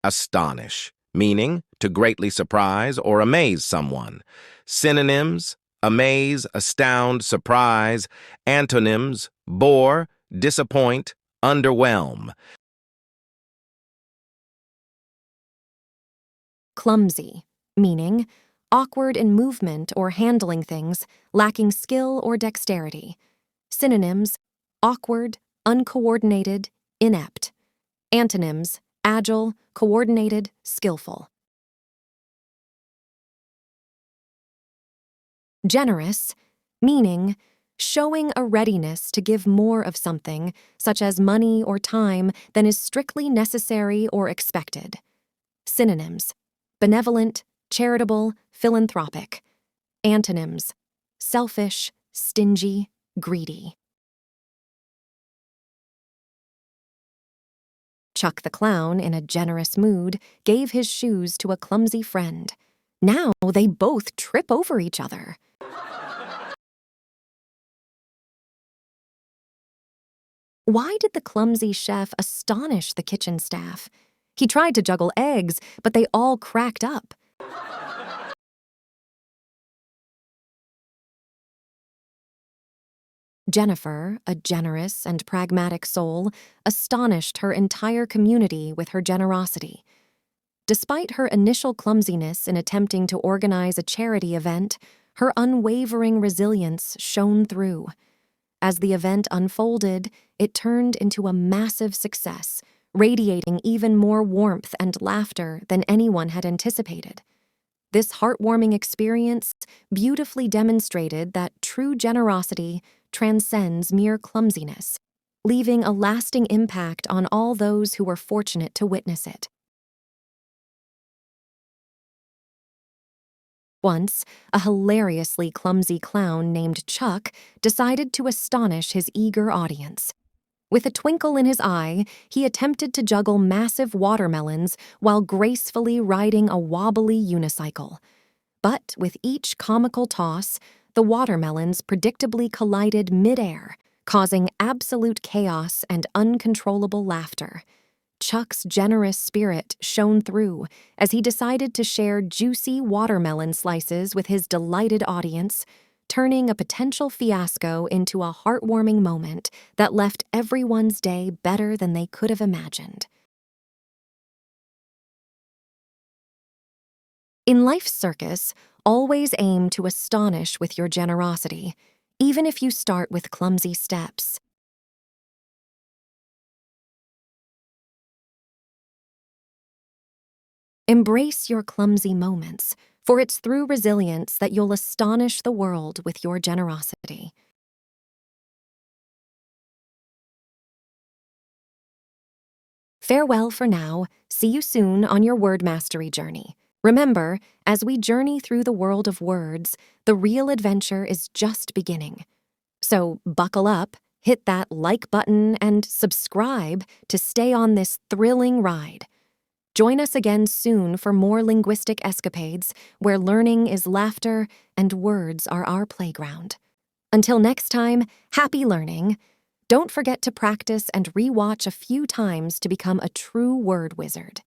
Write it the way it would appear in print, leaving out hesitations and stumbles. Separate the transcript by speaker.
Speaker 1: astonish, meaning to greatly surprise or amaze someone. Synonyms: amaze, astound, surprise. Antonyms: bore, disappoint, underwhelm.
Speaker 2: Clumsy, meaning awkward in movement or handling things, lacking skill or dexterity. Synonyms: awkward, uncoordinated, inept. Antonyms: agile, coordinated, skillful. Generous, meaning showing a readiness to give more of something, such as money or time, than is strictly necessary or expected. Synonyms: benevolent, charitable, philanthropic. Antonyms: selfish, stingy, greedy. Chuck the Clown, in a generous mood, gave his shoes to a clumsy friend. Now they both trip over each other. Why did the clumsy chef astonish the kitchen staff? He tried to juggle eggs, but they all cracked up. Jennifer, a generous and pragmatic soul, astonished her entire community with her generosity. Despite her initial clumsiness in attempting to organize a charity event, her unwavering resilience shone through. As the event unfolded, it turned into a massive success, radiating even more warmth and laughter than anyone had anticipated. This heartwarming experience beautifully demonstrated that true generosity transcends mere clumsiness, leaving a lasting impact on all those who were fortunate to witness it. Once, a hilariously clumsy clown named Chuck decided to astonish his eager audience. With a twinkle in his eye, he attempted to juggle massive watermelons while gracefully riding a wobbly unicycle. But with each comical toss, the watermelons predictably collided midair, causing absolute chaos and uncontrollable laughter. Chuck's generous spirit shone through as he decided to share juicy watermelon slices with his delighted audience, turning a potential fiasco into a heartwarming moment that left everyone's day better than they could have imagined. In life's circus, always aim to astonish with your generosity, even if you start with clumsy steps. Embrace your clumsy moments, for it's through resilience that you'll astonish the world with your generosity. Farewell for now. See you soon on your word mastery journey. Remember, as we journey through the world of words, the real adventure is just beginning. So buckle up, hit that like button, and subscribe to stay on this thrilling ride. Join us again soon for more linguistic escapades where learning is laughter and words are our playground. Until next time, happy learning. Don't forget to practice and rewatch a few times to become a true word wizard.